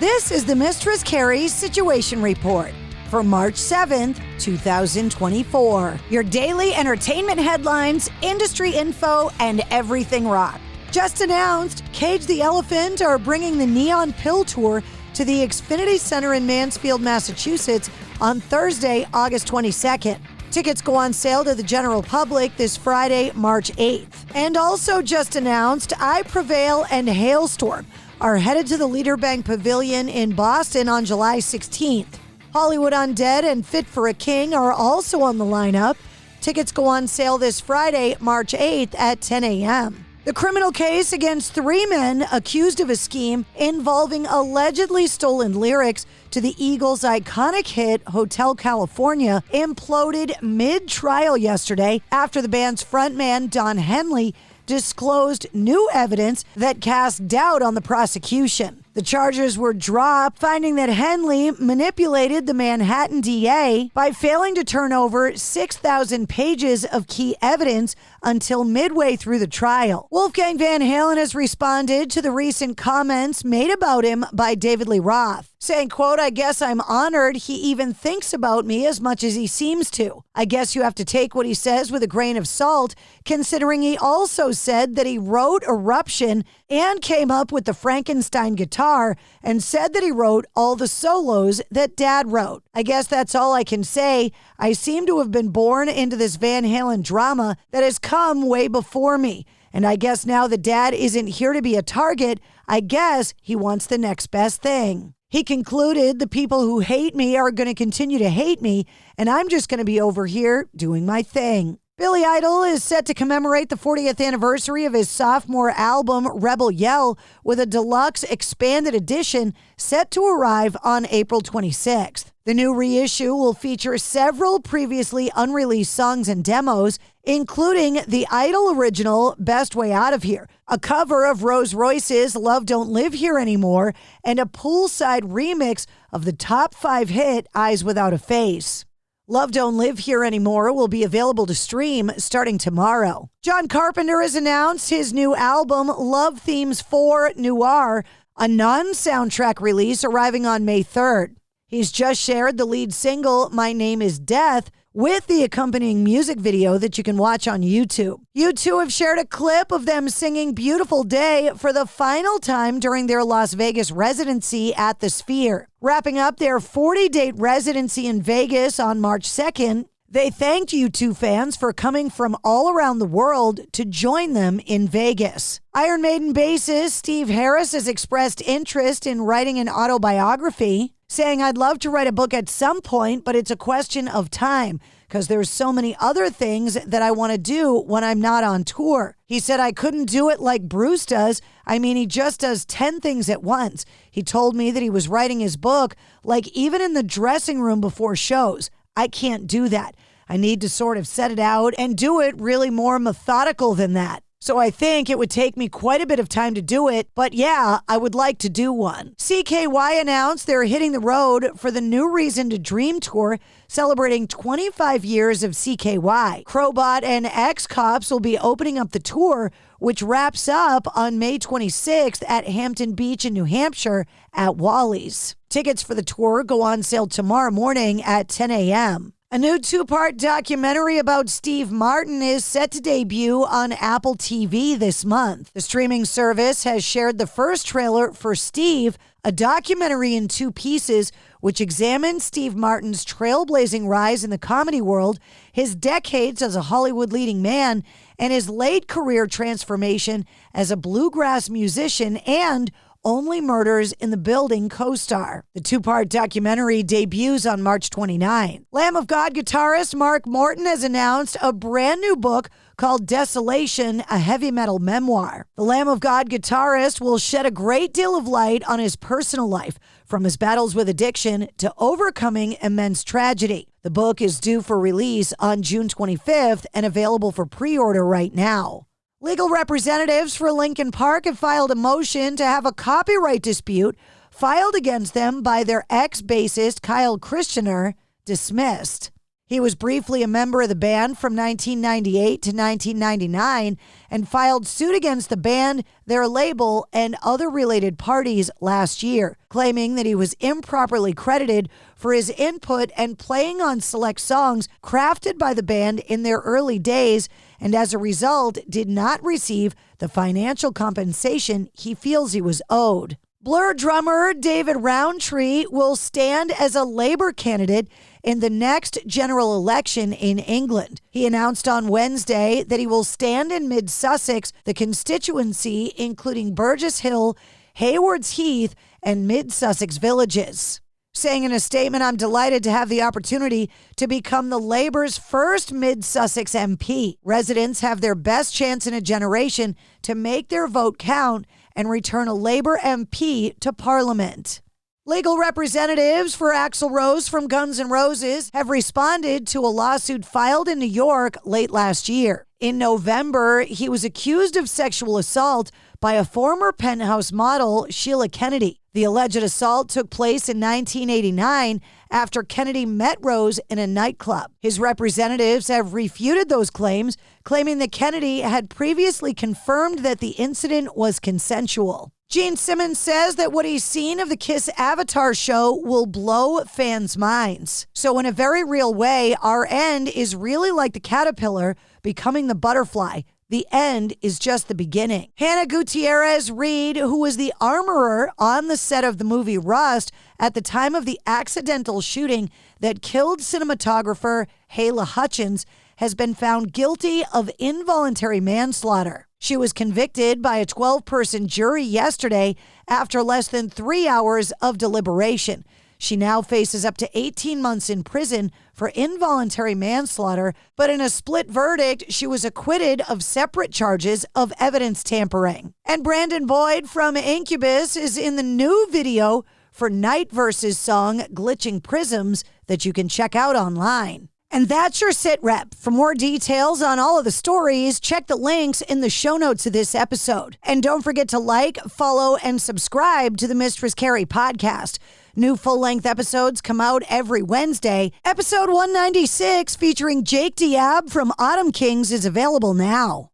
This is the Mistress Carrie Situation Report for March 7th, 2024. Your daily entertainment headlines, industry info, and everything rock. Just announced, Cage the Elephant are bringing the Neon Pill Tour to the Xfinity Center in Mansfield, Massachusetts on Thursday, August 22nd. Tickets go on sale to the general public this Friday, March 8th. And also just announced, Prevail and Halestorm are headed to the Leaderbank Pavilion in Boston on July 16th. Hollywood Undead and Fit for a King are also on the lineup. Tickets go on sale this Friday, March 8th at 10 a.m. The criminal case against 3 men accused of a scheme involving allegedly stolen lyrics to the Eagles' iconic hit Hotel California imploded mid-trial yesterday after the band's frontman Don Henley disclosed new evidence that cast doubt on the prosecution. The charges were dropped, finding that Henley manipulated the Manhattan DA by failing to turn over 6,000 pages of key evidence until midway through the trial. Wolfgang Van Halen has responded to the recent comments made about him by David Lee Roth, saying, quote, "I guess I'm honored he even thinks about me as much as he seems to. I guess you have to take what he says with a grain of salt, considering he also said that he wrote Eruption and came up with the Frankenstein guitar and said that he wrote all the solos that Dad wrote. I guess that's all I can say. I seem to have been born into this Van Halen drama that has come way before me. And I guess now that Dad isn't here to be a target, I guess he wants the next best thing." He concluded, "The people who hate me are going to continue to hate me, and I'm just going to be over here doing my thing." Billy Idol is set to commemorate the 40th anniversary of his sophomore album, Rebel Yell, with a deluxe expanded edition set to arrive on April 26th. The new reissue will feature several previously unreleased songs and demos, including the Idol original Best Way Out of Here, a cover of Rose Royce's Love Don't Live Here Anymore, and a poolside remix of the top 5 hit Eyes Without a Face. Love Don't Live Here Anymore will be available to stream starting tomorrow. John Carpenter has announced his new album, Love Themes 4 Noir, a non-soundtrack release arriving on May 3rd. He's just shared the lead single, My Name is Death, with the accompanying music video that you can watch on YouTube. U2 have shared a clip of them singing Beautiful Day for the final time during their Las Vegas residency at the Sphere. Wrapping up their 40-date residency in Vegas on March 2nd, they thanked U2 fans for coming from all around the world to join them in Vegas. Iron Maiden bassist Steve Harris has expressed interest in writing an autobiography, saying, "I'd love to write a book at some point, but it's a question of time because there's so many other things that I want to do when I'm not on tour." He said, "I couldn't do it like Bruce does. I mean, he just does 10 things at once." He told me that he was writing his book, like even in the dressing room before shows. I can't do that. I need to sort of set it out and do it really more methodical than that. So I think it would take me quite a bit of time to do it, but yeah, I would like to do one. CKY announced they're hitting the road for the New Reason to Dream tour, celebrating 25 years of CKY. Crowbot and X-Cops will be opening up the tour, which wraps up on May 26th at Hampton Beach in New Hampshire at Wally's. Tickets for the tour go on sale tomorrow morning at 10 a.m. A new 2-part documentary about Steve Martin is set to debut on Apple TV this month. The streaming service has shared the first trailer for Steve, a documentary in 2 pieces which examines Steve Martin's trailblazing rise in the comedy world, his decades as a Hollywood leading man, and his late career transformation as a bluegrass musician and Only Murders in the Building co-star. The 2-part documentary debuts on March 29. Lamb of God guitarist Mark Morton has announced a brand new book called Desolation, a heavy metal memoir. The Lamb of God guitarist will shed a great deal of light on his personal life, from his battles with addiction to overcoming immense tragedy. The book is due for release on June 25th and available for pre-order right now. Legal representatives for Linkin Park have filed a motion to have a copyright dispute filed against them by their ex-bassist Kyle Christianer dismissed. He was briefly a member of the band from 1998 to 1999 and filed suit against the band, their label, and other related parties last year, claiming that he was improperly credited for his input and playing on select songs crafted by the band in their early days, and as a result did not receive the financial compensation he feels he was owed. Blur drummer David Rowntree will stand as a Labour candidate in the next general election in England. He announced on Wednesday that he will stand in Mid-Sussex, the constituency including Burgess Hill, Haywards Heath, and Mid-Sussex villages. Saying in a statement, "I'm delighted to have the opportunity to become the Labour's first Mid-Sussex MP. Residents have their best chance in a generation to make their vote count and return a Labour MP to Parliament." Legal representatives for Axl Rose from Guns N' Roses have responded to a lawsuit filed in New York late last year. In November, he was accused of sexual assault by a former Penthouse model, Sheila Kennedy. The alleged assault took place in 1989 after Kennedy met Rose in a nightclub. His representatives have refuted those claims, claiming that Kennedy had previously confirmed that the incident was consensual. Gene Simmons says that what he's seen of the Kiss Avatar show will blow fans' minds. So in a very real way, our end is really like the caterpillar becoming the butterfly. The end is just the beginning. Hannah Gutierrez Reed, who was the armorer on the set of the movie Rust at the time of the accidental shooting that killed cinematographer Hala Hutchins, has been found guilty of involuntary manslaughter. She was convicted by a 12-person jury yesterday after less than 3 hours of deliberation. She now faces up to 18 months in prison for involuntary manslaughter, but in a split verdict, she was acquitted of separate charges of evidence tampering. And Brandon Boyd from Incubus is in the new video for Night Verse's song Glitching Prisms that you can check out online. And that's your sit rep. For more details on all of the stories, check the links in the show notes of this episode. And don't forget to like, follow, and subscribe to the Mistress Carrie Podcast. New full-length episodes come out every Wednesday. Episode 196 featuring Jake Diab from Autumn Kings is available now.